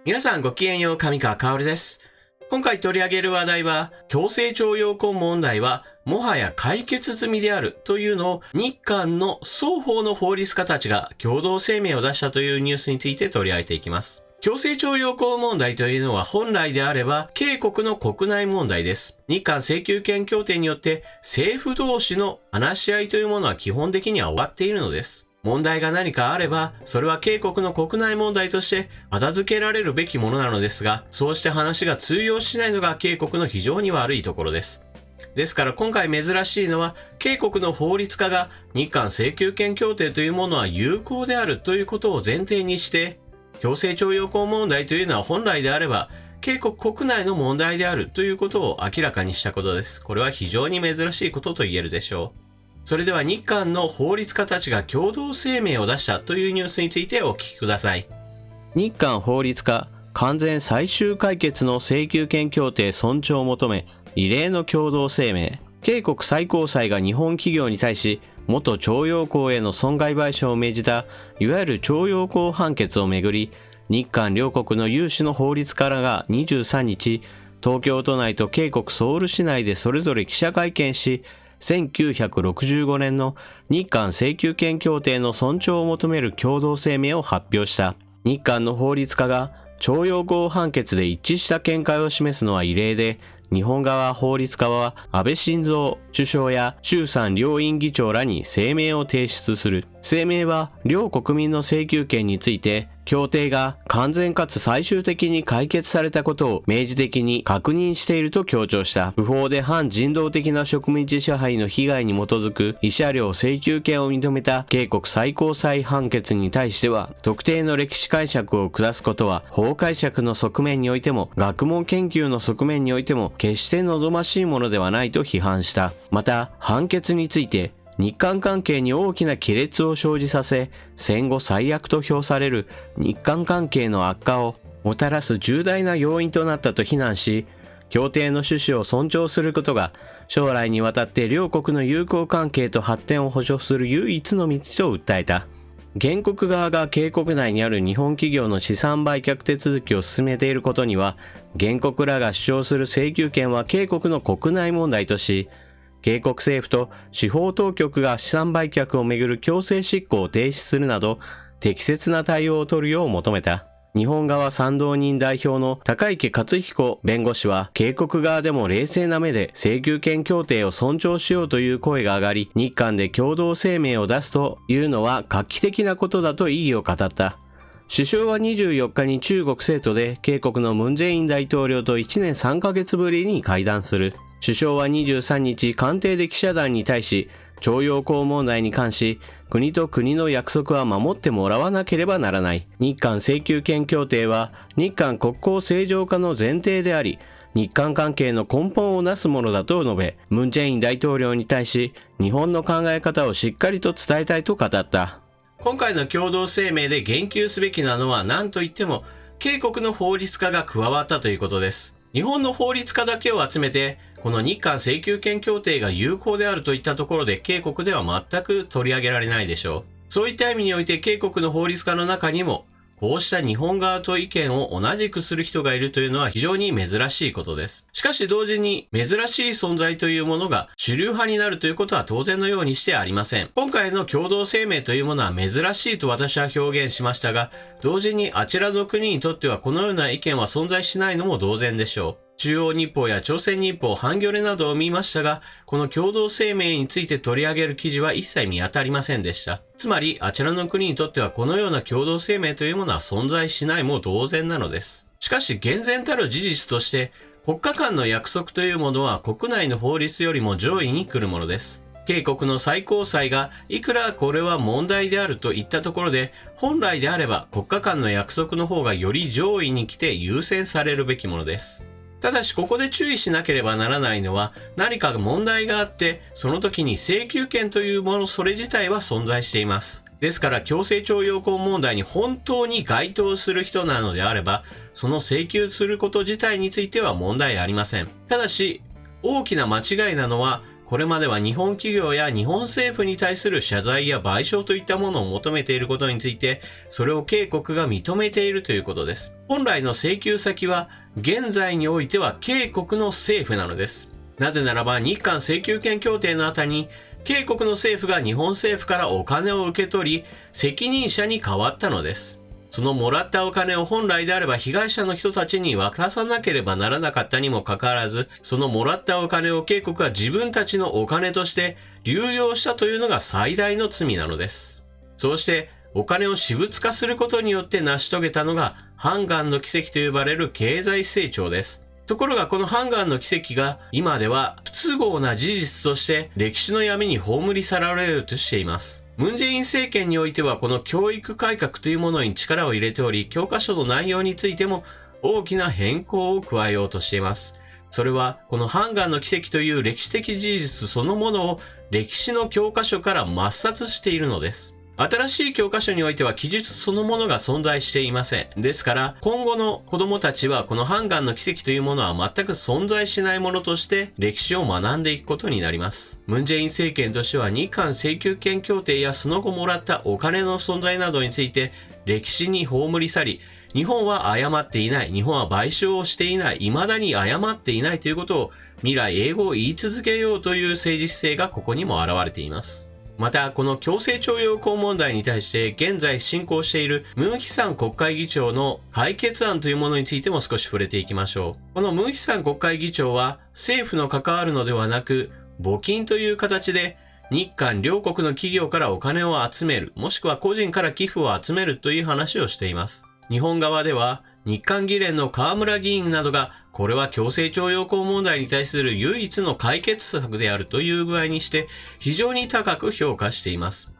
皆さんごきげんよう、上川香織です。今回取り上げる話題は、強制徴用工問題はもはや解決済みであるというのを日韓の双方の法律家たちが共同声明を出したというニュースについて取り上げていきます。強制徴用工問題というのは本来であれば、K国の国内問題です。日韓請求権協定によって政府同士の話し合いというものは基本的には終わっているのです。問題が何かあれば、それはK国の国内問題として片付けられるべきものなのですが、そうして話が通用しないのがK国の非常に悪いところです。ですから今回珍しいのは、K国の法律家が日韓請求権協定というものは有効であるということを前提にして、強制徴用工問題というのは本来であれば、K国国内の問題であるということを明らかにしたことです。これは非常に珍しいことと言えるでしょう。それでは日韓の法律家たちが共同声明を出したというニュースについてお聞きください。日韓法律家完全最終解決の請求権協定尊重を求め異例の共同声明。K国最高裁が日本企業に対し元徴用工への損害賠償を命じたいわゆる徴用工判決をめぐり、日韓両国の有志の法律家らが23日、東京都内とK国ソウル市内でそれぞれ記者会見し、1965年の日韓請求権協定の尊重を求める共同声明を発表した。日韓の法律家が徴用工判決で一致した見解を示すのは異例で、日本側法律家は安倍晋三首相や衆参両院議長らに声明を提出する。声明は両国民の請求権について協定が完全かつ最終的に解決されたことを明示的に確認していると強調した。不法で反人道的な植民地支配の被害に基づく慰謝料請求権を認めたK国最高裁判決に対しては、特定の歴史解釈を下すことは法解釈の側面においても学問研究の側面においても決して望ましいものではないと批判した。また判決について、日韓関係に大きな亀裂を生じさせ、戦後最悪と評される日韓関係の悪化をもたらす重大な要因となったと非難し、協定の趣旨を尊重することが将来にわたって両国の友好関係と発展を保障する唯一の道と訴えた。原告側がK国内にある日本企業の資産売却手続きを進めていることには、原告らが主張する請求権はK国の国内問題とし、K国政府と司法当局が資産売却をめぐる強制執行を停止するなど適切な対応を取るよう求めた。日本側賛同人代表の高池克彦弁護士は、K国側でも冷静な目で請求権協定を尊重しようという声が上がり、日韓で共同声明を出すというのは画期的なことだと意義を語った。首相は24日に中国成都でK国のムン・ジェイン大統領と1年3ヶ月ぶりに会談する。首相は23日官邸で記者団に対し、徴用工問題に関し、国と国の約束は守ってもらわなければならない。日韓請求権協定は日韓国交正常化の前提であり、日韓関係の根本をなすものだと述べ、ムン・ジェイン大統領に対し、日本の考え方をしっかりと伝えたいと語った。今回の共同声明で言及すべきなのは何といってもK国の法律家が加わったということです。日本の法律家だけを集めてこの日韓請求権協定が有効であるといったところでK国では全く取り上げられないでしょう。そういった意味においてK国の法律家の中にもこうした日本側と意見を同じくする人がいるというのは非常に珍しいことです。しかし同時に珍しい存在というものが主流派になるということは当然のようにしてありません。今回の共同声明というものは珍しいと私は表現しましたが、同時にあちらの国にとってはこのような意見は存在しないのも同然でしょう。中央日報や朝鮮日報、ハンギョレなどを見ましたが、この共同声明について取り上げる記事は一切見当たりませんでした。つまり、あちらの国にとってはこのような共同声明というものは存在しないも同然なのです。しかし、厳然たる事実として、国家間の約束というものは国内の法律よりも上位に来るものです。K国の最高裁がいくらこれは問題であるといったところで、本来であれば国家間の約束の方がより上位に来て優先されるべきものです。ただしここで注意しなければならないのは、何か問題があってその時に請求権というものそれ自体は存在しています。ですから強制徴用工問題に本当に該当する人なのであれば、その請求すること自体については問題ありません。ただし大きな間違いなのはこれまでは日本企業や日本政府に対する謝罪や賠償といったものを求めていることについて、それをK国が認めているということです。本来の請求先は、現在においてはK国の政府なのです。なぜならば、日韓請求権協定の後に、K国の政府が日本政府からお金を受け取り、責任者に変わったのです。そのもらったお金を本来であれば被害者の人たちに渡さなければならなかったにもかかわらず、そのもらったお金をK国が自分たちのお金として流用したというのが最大の罪なのです。そうしてお金を私物化することによって成し遂げたのがハンガンの奇跡と呼ばれる経済成長です。ところがこのハンガンの奇跡が今では不都合な事実として歴史の闇に葬り去られようとしています。ムン・ジェイン政権においてはこの教育改革というものに力を入れており、教科書の内容についても大きな変更を加えようとしています。それはこのハンガンの奇跡という歴史的事実そのものを歴史の教科書から抹殺しているのです。新しい教科書においては記述そのものが存在していません。ですから今後の子供たちはこのハンガンの奇跡というものは全く存在しないものとして歴史を学んでいくことになります。ムン・ジェイン政権としては日韓請求権協定やその後もらったお金の存在などについて歴史に葬り去り、日本は謝っていない、日本は賠償をしていない、未だに謝っていないということを未来永劫言い続けようという政治姿勢がここにも現れています。また、この強制徴用工問題に対して現在進行しているムン・ヒサン国会議長の解決案というものについても少し触れていきましょう。このムン・ヒサン国会議長は政府の関わるのではなく募金という形で日韓両国の企業からお金を集める、もしくは個人から寄付を集めるという話をしています。日本側では日韓議連の河村議員などがこれは強制徴用工問題に対する唯一の解決策であるという具合にして非常に高く評価しています。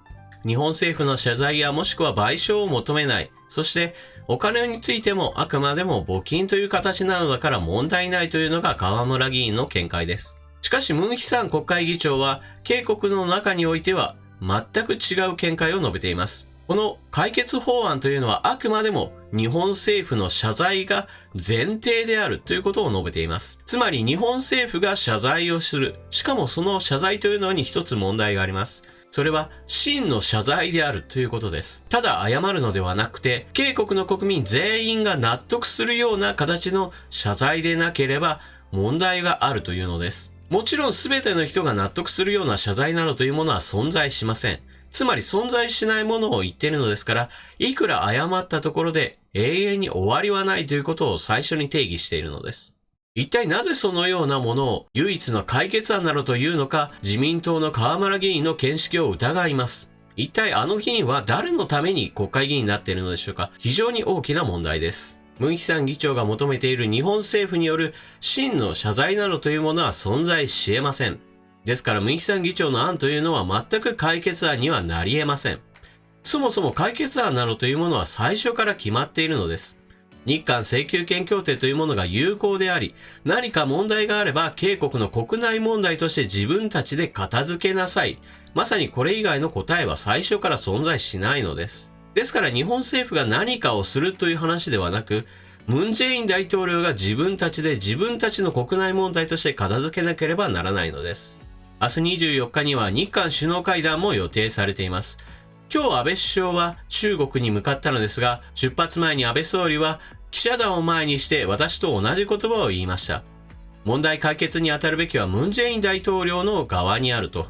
日本政府の謝罪やもしくは賠償を求めない。そしてお金についてもあくまでも募金という形なのだから問題ないというのが河村議員の見解です。しかしムン・ヒサン国会議長はK国の中においては全く違う見解を述べています。この解決法案というのはあくまでも日本政府の謝罪が前提であるということを述べています。つまり日本政府が謝罪をする。しかもその謝罪というのに一つ問題があります。それは真の謝罪であるということです。ただ謝るのではなくて、K国の国民全員が納得するような形の謝罪でなければ問題があるというのです。もちろん全ての人が納得するような謝罪などというものは存在しません。つまり存在しないものを言っているのですから、いくら謝ったところで永遠に終わりはないということを最初に定義しているのです。一体なぜそのようなものを唯一の解決案などというのか、自民党の河村議員の見識を疑います。一体あの議員は誰のために国会議員になっているのでしょうか。非常に大きな問題です。ムン・ヒサン議長が求めている日本政府による真の謝罪などというものは存在し得ません。ですからムン・ヒサン議長の案というのは全く解決案にはなり得ません。そもそも解決案などというものは最初から決まっているのです。日韓請求権協定というものが有効であり、何か問題があればK国の国内問題として自分たちで片付けなさい。まさにこれ以外の答えは最初から存在しないのです。ですから日本政府が何かをするという話ではなく、ムン・ジェイン大統領が自分たちで自分たちの国内問題として片付けなければならないのです。明日24日には日韓首脳会談も予定されています。今日安倍首相は中国に向かったのですが、出発前に安倍総理は記者団を前にして私と同じ言葉を言いました。問題解決に当たるべきはムン・ジェイン大統領の側にあると。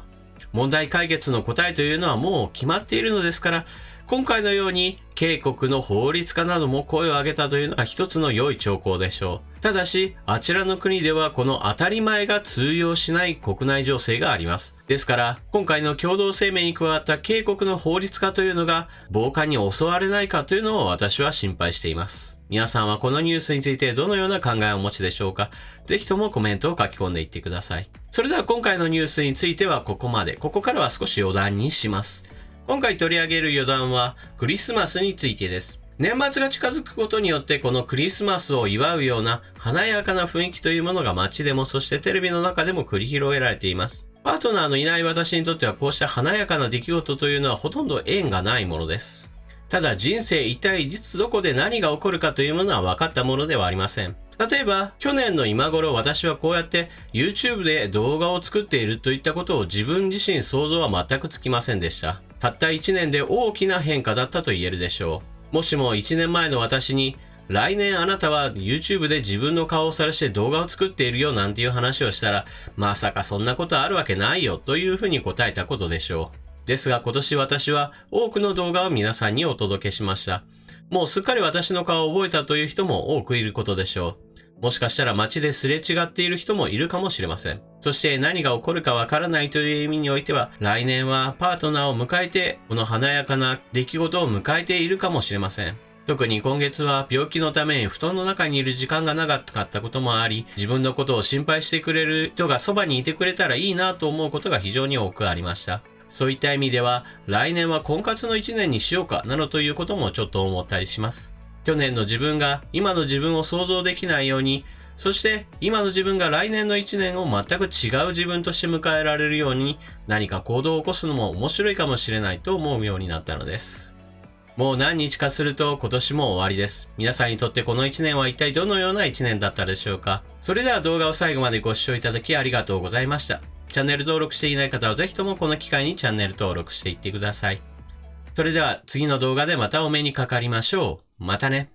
問題解決の答えというのはもう決まっているのですから、今回のようにK国の法律家なども声を上げたというのは一つの良い兆候でしょう。ただし、あちらの国ではこの当たり前が通用しない国内情勢があります。ですから、今回の共同声明に加わった K国の法律家というのが暴漢に襲われないかというのを私は心配しています。皆さんはこのニュースについてどのような考えをお持ちでしょうか。ぜひともコメントを書き込んでいってください。それでは今回のニュースについてはここまで。ここからは少し余談にします。今回取り上げる余談はクリスマスについてです。年末が近づくことによってこのクリスマスを祝うような華やかな雰囲気というものが街でもそしてテレビの中でも繰り広げられています。パートナーのいない私にとってはこうした華やかな出来事というのはほとんど縁がないものです。ただ人生一体いつどこで何が起こるかというものは分かったものではありません。例えば、去年の今頃私はこうやって YouTube で動画を作っているといったことを自分自身想像は全くつきませんでした。たった1年で大きな変化だったと言えるでしょう。もしも1年前の私に、来年あなたは YouTube で自分の顔を晒して動画を作っているよなんていう話をしたら、まさかそんなことあるわけないよというふうに答えたことでしょう。ですが今年私は多くの動画を皆さんにお届けしました。もうすっかり私の顔を覚えたという人も多くいることでしょう。もしかしたら街ですれ違っている人もいるかもしれません。そして何が起こるかわからないという意味においては、来年はパートナーを迎えて、この華やかな出来事を迎えているかもしれません。特に今月は病気のために布団の中にいる時間が長かったこともあり、自分のことを心配してくれる人がそばにいてくれたらいいなと思うことが非常に多くありました。そういった意味では、来年は婚活の1年にしようかなどということもちょっと思ったりします。去年の自分が今の自分を想像できないように、そして今の自分が来年の1年を全く違う自分として迎えられるように、何か行動を起こすのも面白いかもしれないと思うようになったのです。もう何日かすると今年も終わりです。皆さんにとってこの1年は一体どのような1年だったでしょうか。それでは動画を最後までご視聴いただきありがとうございました。チャンネル登録していない方はぜひともこの機会にチャンネル登録していってください。それでは次の動画でまたお目にかかりましょう。またね。